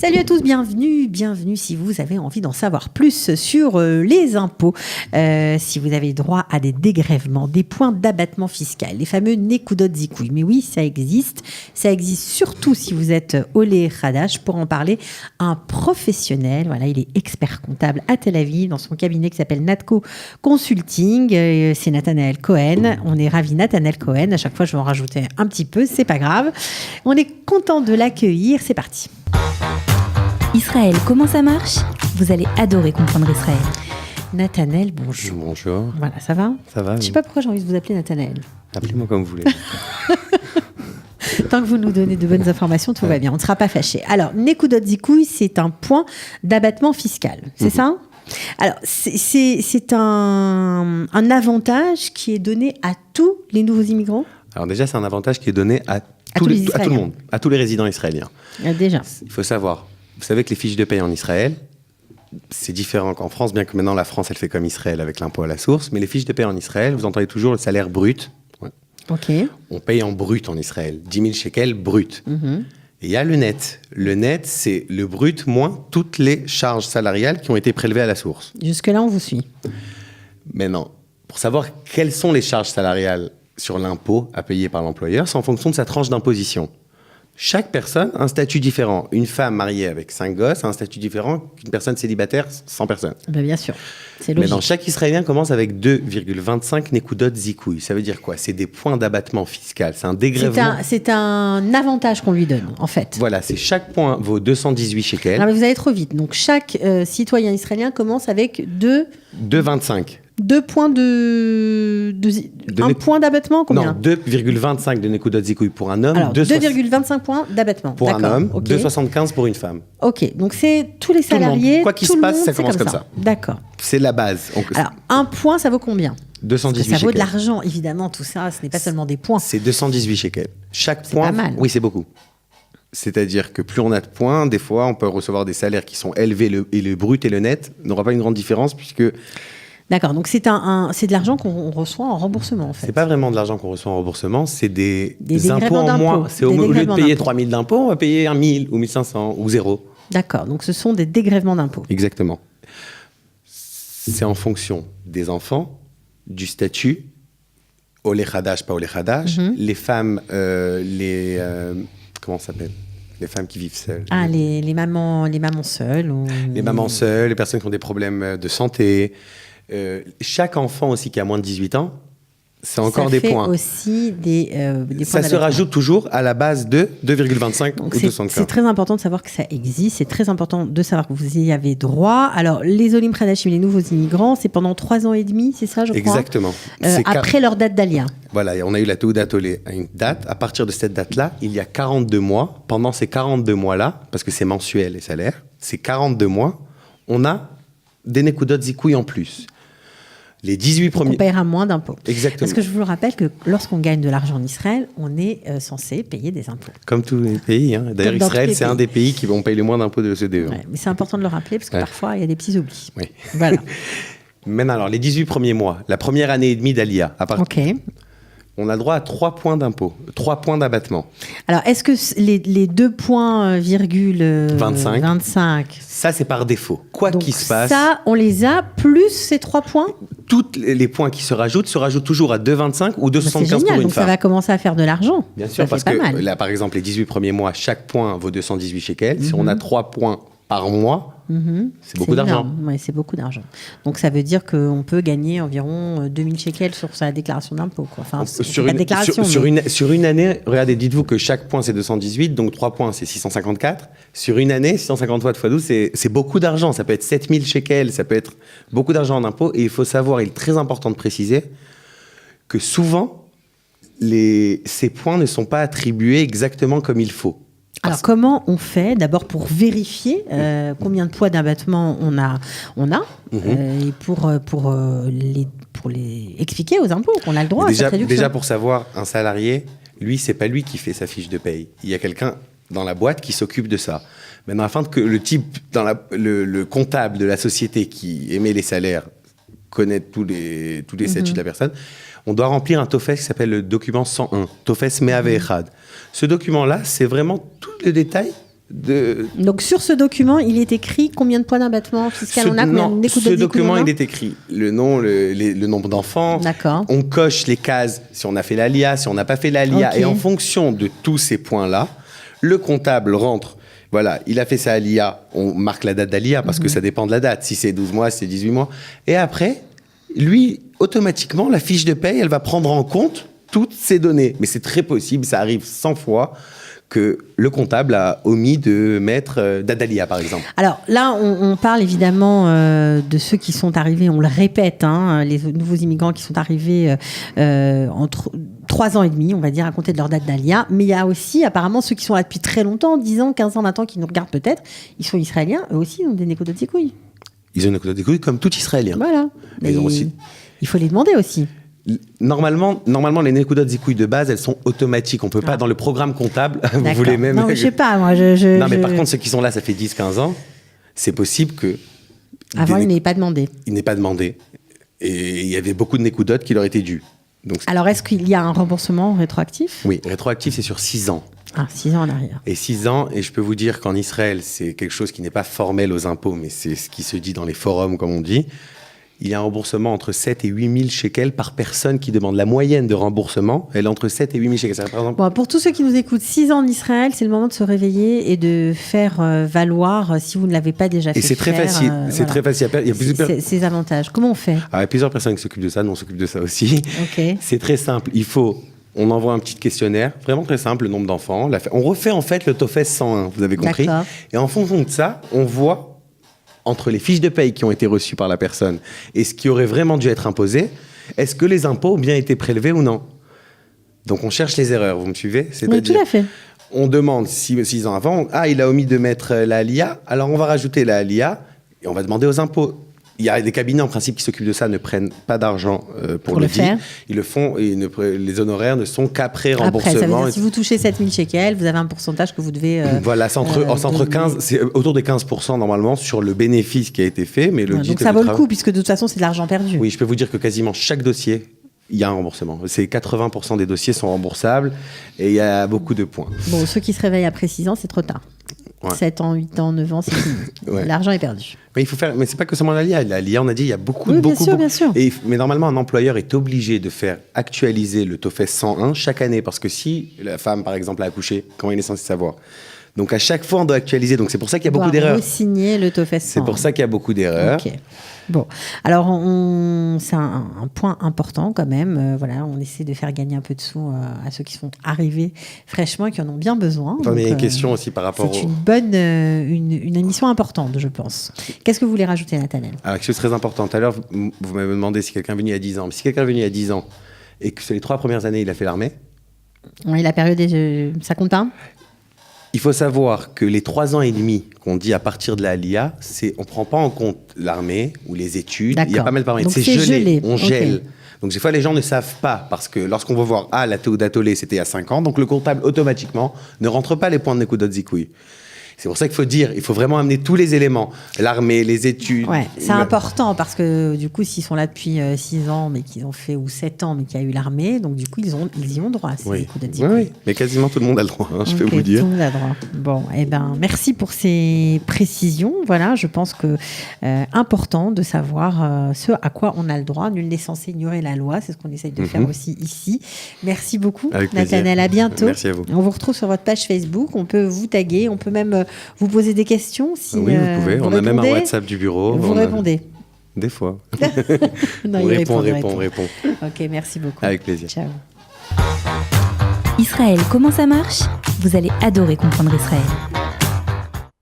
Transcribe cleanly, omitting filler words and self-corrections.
Salut à tous, bienvenue si vous avez envie d'en savoir plus sur les impôts, si vous avez droit à des dégrèvements, des points d'abattement fiscal, les fameux Nekudot Zikouï. Mais oui, ça existe surtout si vous êtes Olé Khadash. Pour en parler, un professionnel, voilà, il est expert comptable à Tel Aviv dans son cabinet qui s'appelle Natco Consulting, c'est Nathanaël Cohen. On est ravis, Nathanaël Cohen, à chaque fois je vais en rajouter un petit peu, c'est pas grave. On est content de l'accueillir, c'est parti. Israël, comment ça marche? Vous allez adorer comprendre Israël. Nathanaël, bonjour. Bonjour. Voilà, ça va? Ça va. Je ne sais pas pourquoi j'ai envie de vous appeler Nathanaël. Appelez-moi comme vous voulez. Tant que vous nous donnez de bonnes informations, tout va bien. On ne sera pas fâchés. Alors, Nekudot Zikouï, c'est un point d'abattement fiscal. C'est ça? Alors, c'est un avantage qui est donné à tous les nouveaux immigrants? Alors déjà, c'est un avantage qui est donné à tout le monde, à tous les résidents israéliens. Déjà. Il faut savoir, vous savez que les fiches de paye en Israël, c'est différent qu'en France, bien que maintenant la France, elle fait comme Israël avec l'impôt à la source, mais les fiches de paye en Israël, vous entendez toujours le salaire brut. Ouais. Ok. On paye en brut en Israël, 10 000 shekels brut. Et il y a le net. Le net, c'est le brut moins toutes les charges salariales qui ont été prélevées à la source. Jusque-là, on vous suit. Maintenant, pour savoir quelles sont les charges salariales sur l'impôt à payer par l'employeur, c'est en fonction de sa tranche d'imposition. Chaque personne a un statut différent. Une femme mariée avec 5 gosses a un statut différent qu'une personne célibataire sans personne. Ben bien sûr, c'est logique. Maintenant, chaque Israélien commence avec 2,25 Nekudot Zikouï. Ça veut dire quoi? C'est des points d'abattement fiscal. C'est un dégrèvement. C'est un avantage qu'on lui donne, en fait. Voilà, c'est chaque point vaut 218 shekels. Non, mais vous allez trop vite. Donc, chaque citoyen israélien commence avec 2,25. 2 points un point d'abattement, combien? Non, 2,25 de Nekudot Zikouï pour un homme. Alors, 2,25 points d'abattement. Pour un homme, okay. 2,75 pour une femme. Ok, donc c'est tous les salariés. Quoi qu'il se passe, ça commence comme ça. D'accord. C'est la base. Alors, un point, ça vaut combien? 218 shekels. Ça vaut de l'argent, évidemment, tout ça. Ce n'est pas seulement des points. C'est 218 shekels. Chaque point. C'est pas mal. Oui, c'est beaucoup. C'est-à-dire que plus on a de points, des fois, on peut recevoir des salaires qui sont élevés et le brut et le net n'aura pas une grande différence puisque. D'accord, donc c'est de l'argent qu'on reçoit en remboursement, en fait. C'est pas vraiment de l'argent qu'on reçoit en remboursement, c'est des impôts en moins. C'est au lieu de payer 3 000 d'impôts, on va payer 1 000 ou 1 500 ou 0. D'accord, donc ce sont des dégrèvements d'impôts. Exactement. C'est en fonction des enfants, du statut, Olé Khadash, pas Olé Khadash, les femmes, comment ça s'appelle? Les femmes qui vivent seules. Ah, les mamans seules. Les mamans seules, les personnes qui ont des problèmes de santé. Chaque enfant aussi qui a moins de 18 ans, c'est encore des points. Ça fait aussi des points. Ça se rajoute toujours à la base de 2,25 ou 2,75. C'est très important de savoir que ça existe. C'est très important de savoir que vous y avez droit. Alors, les Olim Khadashim, les nouveaux immigrants, c'est pendant 3 ans et demi, c'est ça, je crois? Exactement. Après leur date d'Alia. Voilà, on a eu la Teudat Olé à une date. À partir de cette date-là, il y a 42 mois. Pendant ces 42 mois-là, parce que c'est mensuel les salaires, ces 42 mois, on a des Nekudot Zikouï en plus. Les 18 premiers. On paiera moins d'impôts. Exactement. Parce que je vous rappelle que lorsqu'on gagne de l'argent en Israël, on est censé payer des impôts. Comme tous les pays. Hein. D'ailleurs, Israël, c'est un des pays qui vont payer le moins d'impôts de l'OCDE. Ouais, mais c'est important de le rappeler parce que parfois, il y a des petits oublis. Oui. Voilà. Maintenant, alors, les 18 premiers mois, la première année et demie d'Alia, OK. On a le droit à 3 points d'impôt, 3 points d'abattement. Alors, est-ce que les 2 points, 25, ça, c'est par défaut. Quoi qu'il se passe. Ça, on les a, plus ces 3 points? Tous les points qui se rajoutent toujours à 2,25 ou 2,75 pour une génial, femme. donc ça va commencer à faire de l'argent. Bien sûr, parce que là, par exemple, les 18 premiers mois, chaque point vaut 218 shekels. Si on a 3 points par mois, c'est beaucoup d'argent. Oui, c'est beaucoup d'argent. Donc ça veut dire qu'on peut gagner environ 2000 shekels sur sa déclaration d'impôt. Enfin, sur une année, regardez, dites-vous que chaque point c'est 218, donc 3 points c'est 654. Sur une année, 650 fois 12, c'est beaucoup d'argent. Ça peut être 7000 shekels, ça peut être beaucoup d'argent en impôt. Et il faut savoir, il est très important de préciser, que souvent, ces points ne sont pas attribués exactement comme il faut. Alors, comment on fait d'abord pour vérifier combien de poids d'abattement on a et pour les expliquer aux impôts qu'on a le droit à cette réduction. Déjà, pour savoir, un salarié, lui, c'est pas lui qui fait sa fiche de paye. Il y a quelqu'un dans la boîte qui s'occupe de ça. Maintenant, afin que le type, le comptable de la société qui émet les salaires, connaît tous les statuts de la personne, on doit remplir un TOFES qui s'appelle le document 101, TOFES Me'ave Echad. Ce document-là, c'est vraiment tout le détail Donc sur ce document, il est écrit combien de points d'abattement fiscal on a, Non, ce document, il est écrit le nom, le nombre d'enfants. D'accord. On coche les cases si on a fait l'ALIA, si on n'a pas fait l'ALIA. Okay. Et en fonction de tous ces points-là, le comptable rentre. Voilà, il a fait sa ALIA, on marque la date d'ALIA parce que ça dépend de la date. Si c'est 12 mois, c'est 18 mois. Et après, lui, automatiquement, la fiche de paye, elle va prendre en compte toutes ces données. Mais c'est très possible, ça arrive 100 fois que le comptable a omis de mettre d'ADALIA, par exemple. Alors là, on parle évidemment de ceux qui sont arrivés, on le répète, les nouveaux immigrants qui sont arrivés entre 3 ans et demi, on va dire, à compter de leur date d'ALIA. Mais il y a aussi apparemment ceux qui sont là depuis très longtemps, 10 ans, 15 ans, 20 ans, qui nous regardent peut-être. Ils sont israéliens, eux aussi, ils ont des Nekodot Zikoui. Ils ont une Nekodot Zikoui comme tout Israélien. Voilà. Mais il faut les demander aussi. Normalement, les Nekodot Zikoui de base, elles sont automatiques. On ne peut pas, dans le programme comptable, vous voulez même... Non, mais je sais pas, moi, Non, mais par contre, ceux qui sont là, ça fait 10-15 ans, c'est possible que... Avant, il n'est pas demandé. Il n'est pas demandé. Et il y avait beaucoup de Nekodot qui leur étaient dus. Donc, alors, est-ce qu'il y a un remboursement rétroactif ? Oui, rétroactif, c'est sur 6 ans. Ah, 6 ans en arrière. Et 6 ans, et je peux vous dire qu'en Israël, c'est quelque chose qui n'est pas formel aux impôts, mais c'est ce qui se dit dans les forums, comme on dit. Il y a un remboursement entre 7 et 8 000 shekels par personne qui demande. La moyenne de remboursement, elle est entre 7 et 8 000 shekels. Par exemple... Bon, pour tous ceux qui nous écoutent, 6 ans en Israël, c'est le moment de se réveiller et de faire valoir, si vous ne l'avez pas déjà fait. Et c'est très facile. C'est très facile. Il y a plusieurs... Ces avantages. Comment on fait ? Il y a plusieurs personnes qui s'occupent de ça. Nous, on s'occupe de ça aussi. Okay. C'est très simple. On envoie un petit questionnaire, vraiment très simple, le nombre d'enfants. On refait en fait le TOFES 101, vous avez compris. D'accord. Et en fonction de ça, on voit entre les fiches de paye qui ont été reçues par la personne et ce qui aurait vraiment dû être imposé, est-ce que les impôts ont bien été prélevés ou non ? Donc on cherche les erreurs, vous me suivez ? Oui, tout à fait. On demande 6 ans avant, il a omis de mettre la ALIA, alors on va rajouter la ALIA et on va demander aux impôts. Il y a des cabinets en principe qui s'occupent de ça, ne prennent pas d'argent pour le faire. Ils le font et les honoraires ne sont qu'après remboursement. Après, ça veut dire, si vous touchez 7 000 shekels, vous avez un pourcentage que vous devez... voilà, c'est autour des 15% normalement sur le bénéfice qui a été fait. Mais donc ça vaut le coup, puisque de toute façon, c'est de l'argent perdu. Oui, je peux vous dire que quasiment chaque dossier, il y a un remboursement. 80% des dossiers sont remboursables et il y a beaucoup de points. Bon, ceux qui se réveillent après 6 ans, c'est trop tard. Ouais. 7 ans, 8 ans, 9 ans, c'est fini. Ouais. L'argent est perdu. Mais il faut faire. Mais c'est pas que seulement l'ALIA. L'ALIA, on a dit, il y a beaucoup. Bien sûr. Mais normalement, un employeur est obligé de faire actualiser le TOFES 101 chaque année, parce que si la femme, par exemple, a accouché, comment il est censé savoir ? Donc à chaque fois, on doit actualiser. Donc c'est pour ça qu'il y a beaucoup d'erreurs. Il faut signer le TOFES 101. C'est pour ça qu'il y a beaucoup d'erreurs. Ok. Bon, alors c'est un point important quand même. Voilà, on essaie de faire gagner un peu de sous à ceux qui sont arrivés fraîchement et qui en ont bien besoin. Attends, mais il y a une question aussi par rapport c'est une bonne, une émission importante, je pense. Qu'est-ce que vous voulez rajouter, Nathanaël ? Alors, quelque chose de très important. Tout à l'heure, vous m'avez demandé si quelqu'un est venu il y a 10 ans. Mais si quelqu'un est venu il y a 10 ans et que sur les 3 premières années, il a fait l'armée... Oui, la période, ça compte pas ? Il faut savoir que les 3 ans et demi qu'on dit à partir de la ALIA, on ne prend pas en compte l'armée ou les études. D'accord. Il y a pas mal de paramètres. C'est gelé. On gèle. Okay. Donc des fois, les gens ne savent pas parce que lorsqu'on va voir, la Théouda Tolé, c'était il y a 5 ans, donc le comptable, automatiquement, ne rentre pas les points de Nekodot Zikoui. C'est pour ça qu'il faut dire, il faut vraiment amener tous les éléments. L'armée, les études. Ouais, c'est important parce que du coup, s'ils sont là depuis 6 ans, mais qu'ils ont fait, ou 7 ans, mais qu'il y a eu l'armée, donc du coup, ils y ont droit. Oui. Mais quasiment tout le monde a le droit, je peux vous dire. Tout le monde a le droit. Bon, merci pour ces précisions. Voilà, je pense que important de savoir ce à quoi on a le droit. Nul n'est censé ignorer la loi. C'est ce qu'on essaye de faire aussi ici. Merci beaucoup, Nathanaël. À bientôt. Merci à vous. On vous retrouve sur votre page Facebook. On peut vous taguer. On peut même vous poser des questions. Oui, vous pouvez. On a même un WhatsApp du bureau. Vous répondez. Des fois. Non, on répond. Ok, merci beaucoup. Avec plaisir. Ciao. Israël, comment ça marche ? Vous allez adorer comprendre Israël.